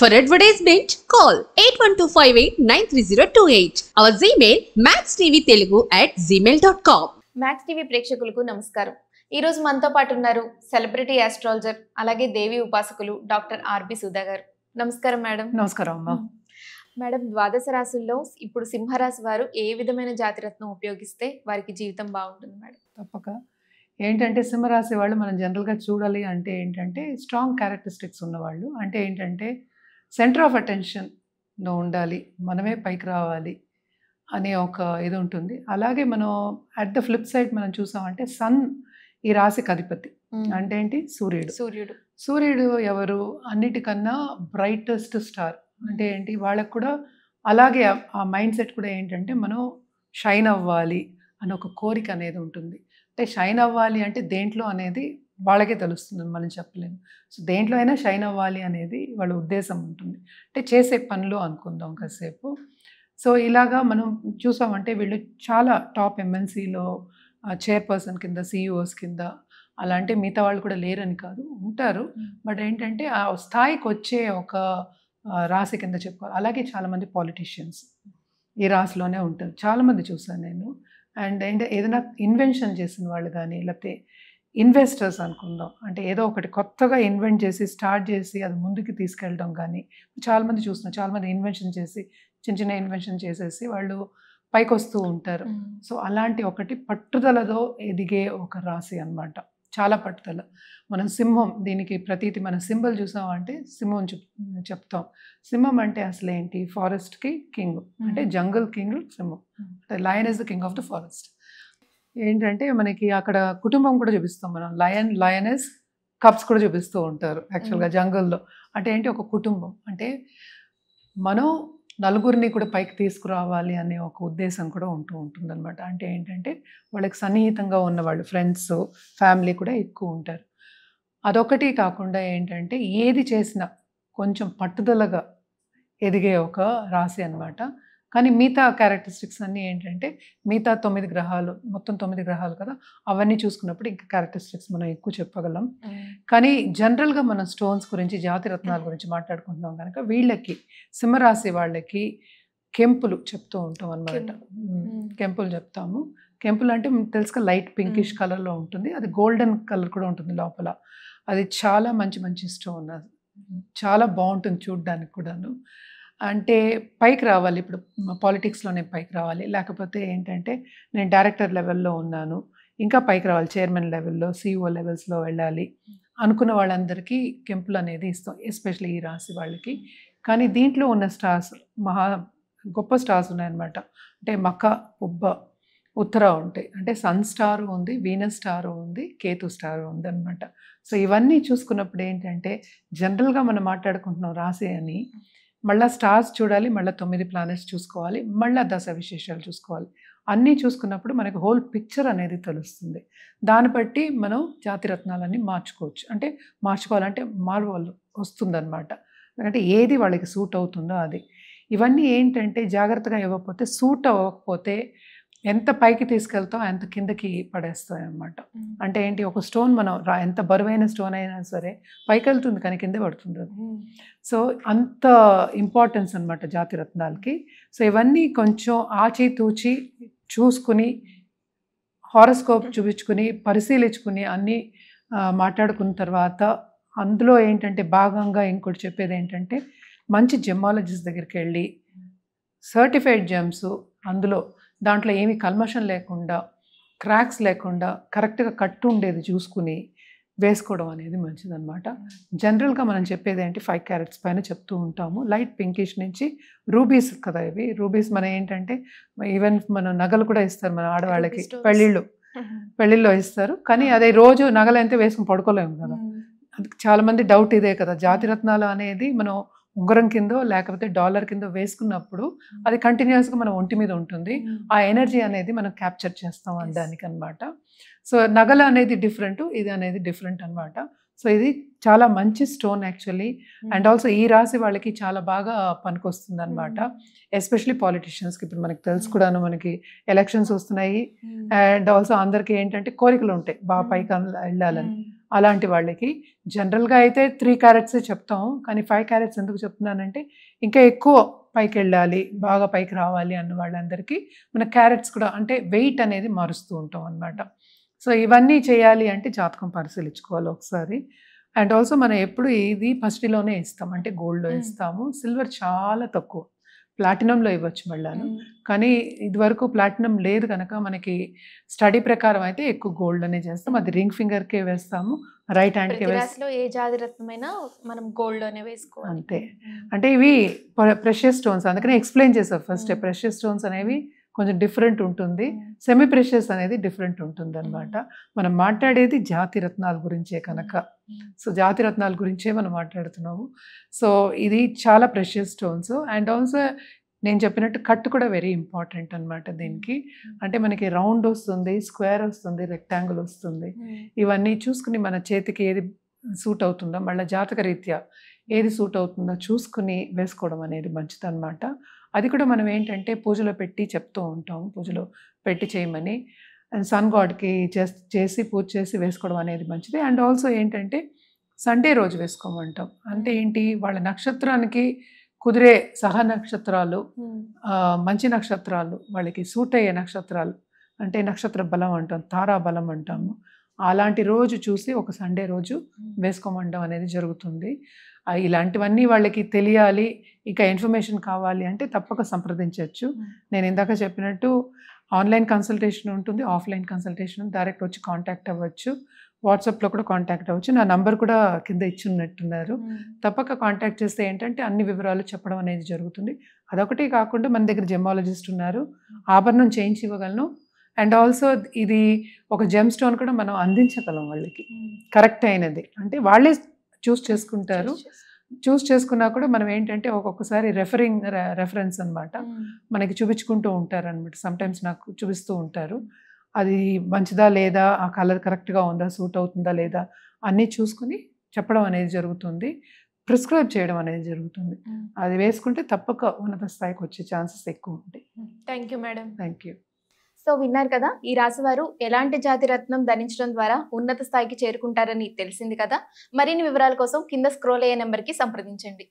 For advertisement, call 8125893028. Our Gmail maxtvtelugu@gmail.com. Max TV ప్రేక్షకులకు నమస్కారం. ఈ రోజు మనతో పాటు ఉన్నారు సెలబ్రిటీ ఆస్ట్రాలజర్ అలాగే దేవి ఉపాసకులు డాక్టర్ ఆర్బి సుధా గారు. నమస్కారం మేడం. నమస్కారం అమ్మా. మేడం, ద్వాదశ రాశుల్లో ఇప్పుడు సింహరాశి వారు ఏ విధమైన జాతిరత్నం ఉపయోగిస్తే వారికి జీవితం బాగుంటుంది మేడం? తప్పక ఏంటంటే సింహరాశి వాళ్ళు మనం జనరల్గా చూడాలి అంటే ఏంటంటే స్ట్రాంగ్ క్యారెక్టరిస్టిక్స్ ఉన్నవాళ్ళు. అంటే ఏంటంటే సెంటర్ ఆఫ్ అటెన్షన్లో ఉండాలి, మనమే పైకి రావాలి అనే ఒక ఇది ఉంటుంది. అలాగే మనం అట్ ద ఫ్లిప్ సైడ్ మనం చూసామంటే సన్ ఈ రాశికి అధిపతి. అంటే ఏంటి? సూర్యుడు ఎవరు? అన్నిటికన్నా బ్రైటెస్ట్ స్టార్. అంటే ఏంటి? వాళ్ళకు కూడా అలాగే ఆ మైండ్ సెట్ కూడా ఏంటంటే మనం షైన్ అవ్వాలి అని ఒక కోరిక అనేది ఉంటుంది. అంటే షైన్ అవ్వాలి అంటే దేంట్లో అనేది వాళ్ళకే తెలుస్తుంది, మనం చెప్పలేము. సో దేంట్లో అయినా షైన్ అవ్వాలి అనేది వాళ్ళ ఉద్దేశం ఉంటుంది. అంటే చేసే పనిలో అనుకుందాం కాసేపు. సో ఇలాగా మనం చూసామంటే వీళ్ళు చాలా టాప్ ఎంఎన్సీలో చైర్పర్సన్ కింద, సిఇఓస్ కింద, అలా అంటే మిగతా వాళ్ళు కూడా లేరని కాదు, ఉంటారు. బట్ ఏంటంటే ఆ స్థాయికి వచ్చే ఒక రాశి కింద చెప్పుకోవాలి. అలాగే చాలామంది పాలిటీషియన్స్ ఈ రాశిలోనే ఉంటారు, చాలామంది చూసాను నేను. అండ్ ఏదైనా ఇన్వెన్షన్ చేసిన వాళ్ళు కానీ, లేకపోతే ఇన్వెస్టర్స్ అనుకుందాం, అంటే ఏదో ఒకటి కొత్తగా ఇన్వెంట్ చేసి స్టార్ట్ చేసి అది ముందుకు తీసుకెళ్ళడం కానీ చాలామంది చూస్తున్నాం. చాలామంది ఇన్వెన్షన్ చేసి చిన్న ఇన్వెన్షన్ చేసేసి వాళ్ళు పైకి వస్తూ ఉంటారు. సో అలాంటి ఒకటి పట్టుదలతో ఎదిగే ఒక రాశి అన్నమాట, చాలా పట్టుదల. మనం సింహం, దీనికి ప్రతీతి మన సింబల్ చూసామంటే సింహం చెప్తాం. సింహం అంటే అసలు ఏంటి? ఫారెస్ట్కి కింగ్, అంటే జంగల్ కింగ్ సింహం. Lion is the king of the forest. ఏంటంటే మనకి అక్కడ కుటుంబం కూడా చూపిస్తాం మనం. లయనెస్ కప్స్ కూడా చూపిస్తూ ఉంటారు యాక్చువల్గా జంగల్లో. అంటే ఏంటి? ఒక కుటుంబం. అంటే మనం నలుగురిని కూడా పైకి తీసుకురావాలి అనే ఒక ఉద్దేశం కూడా ఉంటుంది అనమాట. అంటే ఏంటంటే వాళ్ళకి సన్నిహితంగా ఉన్నవాళ్ళు, ఫ్రెండ్స్, ఫ్యామిలీ కూడా ఎక్కువ ఉంటారు. అదొకటి కాకుండా ఏంటంటే ఏది చేసినా కొంచెం పట్టుదలగా ఎదిగే ఒక రాశి అనమాట. కానీ మిగతా క్యారెక్టరిస్టిక్స్ అన్నీ ఏంటంటే మిగతా 9 గ్రహాలు, మొత్తం 9 గ్రహాలు కదా, అవన్నీ చూసుకున్నప్పుడు ఇంకా క్యారెక్టరిస్టిక్స్ మనం ఎక్కువ చెప్పగలం. కానీ జనరల్గా మనం స్టోన్స్ గురించి, జాతిరత్నాల గురించి మాట్లాడుకుంటున్నాం కనుక వీళ్ళకి, సింహరాశి వాళ్ళకి కెంపులు చెప్తూ ఉంటాం అన్నమాట. కెంపులు చెప్తాము. కెంపులు అంటే తెలుసుగా లైట్ పింకిష్ కలర్లో ఉంటుంది, అది గోల్డెన్ కలర్ కూడా ఉంటుంది లోపల. అది చాలా మంచి స్టోన్, అది చాలా బాగుంటుంది చూడడానికి కూడాను. అంటే పైకి రావాలి, ఇప్పుడు పాలిటిక్స్లో నేను పైకి రావాలి, లేకపోతే ఏంటంటే నేను డైరెక్టర్ లెవెల్లో ఉన్నాను, ఇంకా పైకి రావాలి, చైర్మన్ లెవెల్లో, సిఇఓ లెవెల్స్లో వెళ్ళాలి అనుకున్న వాళ్ళందరికీ కెంపులు అనేది ఇస్తాం, ఎస్పెషల్లీ ఈ రాశి వాళ్ళకి. కానీ దీంట్లో ఉన్న స్టార్స్ గొప్ప స్టార్స్ ఉన్నాయన్నమాట. అంటే మక, ఉబ్బ, ఉత్తర ఉంటాయి. అంటే సన్ స్టార్ ఉంది, వీనస్ స్టార్ ఉంది, కేతు స్టార్ ఉంది అనమాట. సో ఇవన్నీ చూసుకున్నప్పుడు ఏంటంటే జనరల్గా మనం మాట్లాడుకుంటున్నాం రాశి అని, మళ్ళీ స్టార్స్ చూడాలి, మళ్ళీ 9 ప్లానెట్స్ చూసుకోవాలి, మళ్ళీ దశ విశేషాలు చూసుకోవాలి. అన్నీ చూసుకున్నప్పుడు మనకి హోల్ పిక్చర్ అనేది తెలుస్తుంది. దాన్ని బట్టి మనం జాతిరత్నాలన్నీ మార్చుకోవచ్చు. అంటే మార్చుకోవాలంటే వస్తుందన్నమాట. అంటే ఏది వాళ్ళకి సూట్ అవుతుందో అది. ఇవన్నీ ఏంటంటే జాగ్రత్తగా ఇవ్వకపోతే, సూట్ అవ్వకపోతే ఎంత పైకి తీసుకెళ్తాం అంత కిందకి పడేస్తాయి అన్నమాట. అంటే ఏంటి? ఒక స్టోన్ మనం ఎంత బరువైన స్టోన్ అయినా సరే పైకి వెళ్తుంది కానీ కిందే పడుతుంది అది. సో అంత ఇంపార్టెన్స్ అనమాట జాతిరత్నాలకి. సో ఇవన్నీ కొంచెం ఆచితూచి చూసుకుని, హారోస్కోప్ చూపించుకుని, పరిశీలించుకుని అన్నీ మాట్లాడుకున్న తర్వాత, అందులో ఏంటంటే భాగంగా ఇంకోటి చెప్పేది ఏంటంటే మంచి జెమాలజిస్ట్ దగ్గరికి వెళ్ళి సర్టిఫైడ్ జెమ్స్, అందులో దాంట్లో ఏమీ కల్మషం లేకుండా, క్రాక్స్ లేకుండా కరెక్ట్గా కట్టు ఉండేది చూసుకుని వేసుకోవడం అనేది మంచిదన్నమాట. జనరల్గా మనం చెప్పేది ఏంటి? 5 క్యారెట్స్ పైన చెప్తూ ఉంటాము. లైట్ పింకిష్ నుంచి రూబీస్ కదా ఇవి. రూబీస్ మన ఏంటంటే ఈవెన్ మన నగలు కూడా ఇస్తారు మన ఆడవాళ్ళకి, పెళ్ళిళ్ళలో ఇస్తారు. కానీ అదే రోజు నగలు అయితే వేసుకుని పడుకోలేము కదా. చాలామంది డౌట్ ఇదే కదా, జాతిరత్నాలు అనేది మనం ఉంగరం కిందో లేకపోతే డాలర్ కిందో వేసుకున్నప్పుడు అది కంటిన్యూస్గా మన ఒంటి మీద ఉంటుంది, ఆ ఎనర్జీ అనేది మనం క్యాప్చర్ చేస్తాం అనడానికి అనమాట. సో నగల అనేది డిఫరెంట్, ఇది అనేది డిఫరెంట్ అనమాట. సో ఇది చాలా మంచి స్టోన్ యాక్చువల్లీ. అండ్ ఆల్సో ఈ రాశి వాళ్ళకి చాలా బాగా పనికొస్తుంది అనమాట, ఎస్పెషలీ పాలిటిషియన్స్కి. ఇప్పుడు మనకి తెలుసు కూడాను, మనకి ఎలక్షన్స్ వస్తున్నాయి. అండ్ ఆల్సో అందరికీ ఏంటంటే కోరికలు ఉంటాయి బాగా పైకి వెళ్ళాలని. అలాంటి వాళ్ళకి జనరల్గా అయితే 3 క్యారెట్సే చెప్తాం, కానీ 5 క్యారెట్స్ ఎందుకు చెప్తున్నానంటే ఇంకా ఎక్కువ పైకి వెళ్ళాలి, బాగా పైకి రావాలి అన్న వాళ్ళందరికీ మన క్యారెట్స్ కూడా అంటే వెయిట్ అనేది మారుస్తూ ఉంటాం అన్నమాట. సో ఇవన్నీ చేయాలి అంటే జాతకం పరిశీలించుకోవాలి ఒకసారి. అండ్ ఆల్సో మనం ఎప్పుడు ఇది పసిడిలోనే ఇస్తాం, అంటే గోల్డ్లో ఇస్తాము. సిల్వర్ చాలా తక్కువ, ప్లాటినంలో ఇవ్వచ్చు మళ్ళాను. కానీ ఇదివరకు ప్లాటినం లేదు కనుక మనకి స్టడీ ప్రకారం అయితే ఎక్కువ గోల్డ్ అనే చేస్తాం. అది రింగ్ ఫింగర్కే వేస్తాము, రైట్ హ్యాండ్కే ప్రతి వేస్తాం. రాశిలో ఏ జాతి రత్నమైనా మనం గోల్డ్ లోనే వేసుకోవాలి. అంతే. అంటే ఇవి ప్రెషియస్ స్టోన్స్, అందుకనే ఎక్స్ప్లెయిన్ చేసాం ఫస్ట్. ప్రెషియస్ స్టోన్స్ అనేవి కొంచెం డిఫరెంట్ ఉంటుంది, సెమీ ప్రెషియస్ అనేది డిఫరెంట్ ఉంటుంది అనమాట. మనం మాట్లాడేది జాతి రత్నాల గురించే కనుక, సో జాతి రత్నాల గురించే మనం మాట్లాడుతున్నాము. సో ఇది చాలా ప్రెషియస్ స్టోన్స్. అండ్ ఆల్సో నేను చెప్పినట్టు కట్ కూడా వెరీ ఇంపార్టెంట్ అనమాట దీనికి. అంటే మనకి రౌండ్ వస్తుంది, స్క్వేర్ వస్తుంది, రెక్టాంగిల్ వస్తుంది. ఇవన్నీ చూసుకుని మన చేతికి ఏది సూట్ అవుతుందో, మళ్ళీ జాతక రీత్యా ఏది సూట్ అవుతుందో చూసుకుని వేసుకోవడం అనేది మంచిది అనమాట. అది కూడా మనం ఏంటంటే పూజలో పెట్టి చెప్తూ ఉంటాం, పూజలో పెట్టి చేయమని. అండ్ సన్ గాడ్కి చేసి పూజ చేసి వేసుకోవడం అనేది మంచిది. అండ్ ఆల్సో ఏంటంటే సండే రోజు వేసుకోమంటాం. అంటే ఏంటి, వాళ్ళ నక్షత్రానికి కుదిరే సహ నక్షత్రాలు, మంచి నక్షత్రాలు, వాళ్ళకి సూట్ అయ్యే నక్షత్రాలు, అంటే నక్షత్ర బలం అంటాం, తారా బలం అంటాము. అలాంటి రోజు చూసి ఒక సండే రోజు వేసుకోమండం అనేది జరుగుతుంది. ఇలాంటివన్నీ వాళ్ళకి తెలియాలి, ఇంకా ఇన్ఫర్మేషన్ కావాలి అంటే తప్పక సంప్రదించవచ్చు. నేను ఇందాక చెప్పినట్టు ఆన్లైన్ కన్సల్టేషన్ ఉంటుంది, ఆఫ్లైన్ కన్సల్టేషన్, డైరెక్ట్ వచ్చి కాంటాక్ట్ అవ్వచ్చు. వాట్సాప్లో కూడా కాంటాక్ట్ అవ్వచ్చు. నా నంబర్ కూడా కింద ఇచ్చినట్టున్నారు. తప్పక కాంటాక్ట్ చేస్తే ఏంటంటే అన్ని వివరాలు చెప్పడం అనేది జరుగుతుంది. అదొకటి కాకుండా మన దగ్గర జెమాలజిస్ట్ ఉన్నారు, ఆభరణం చేయించి ఇవ్వగలను. అండ్ ఆల్సో ఇది ఒక జెమ్ స్టోన్ కూడా మనం అందించగలం వాళ్ళకి, కరెక్ట్ అయినది. అంటే వాళ్ళే చూస్ చేసుకుంటారు. చూస్ చేసుకున్నా కూడా మనం ఏంటంటే ఒక్కొక్కసారి రెఫరెన్స్ అనమాట, మనకి చూపించుకుంటూ ఉంటారు అనమాట. సమ్టైమ్స్ నాకు చూపిస్తూ ఉంటారు, అది మంచిదా లేదా, ఆ కలర్ కరెక్ట్గా ఉందా, సూట్ అవుతుందా లేదా అన్నీ చూసుకుని చెప్పడం అనేది జరుగుతుంది, ప్రిస్క్రైబ్ చేయడం అనేది జరుగుతుంది. అది వేసుకుంటే తప్పక ఉన్నత స్థాయికి వచ్చే ఛాన్సెస్ ఎక్కువ ఉంటాయి. Thank you madam. Thank you. So విన్నారు కదా, ఈ రాశి వారు ఎలాంటి జాతి రత్నం ధరించడం ద్వారా ఉన్నత స్థాయికి చేరుకుంటారని తెలిసింది కదా. మరిన్ని వివరాల కోసం కింద స్క్రోల్ అయ్యే నెంబర్కి సంప్రదించండి.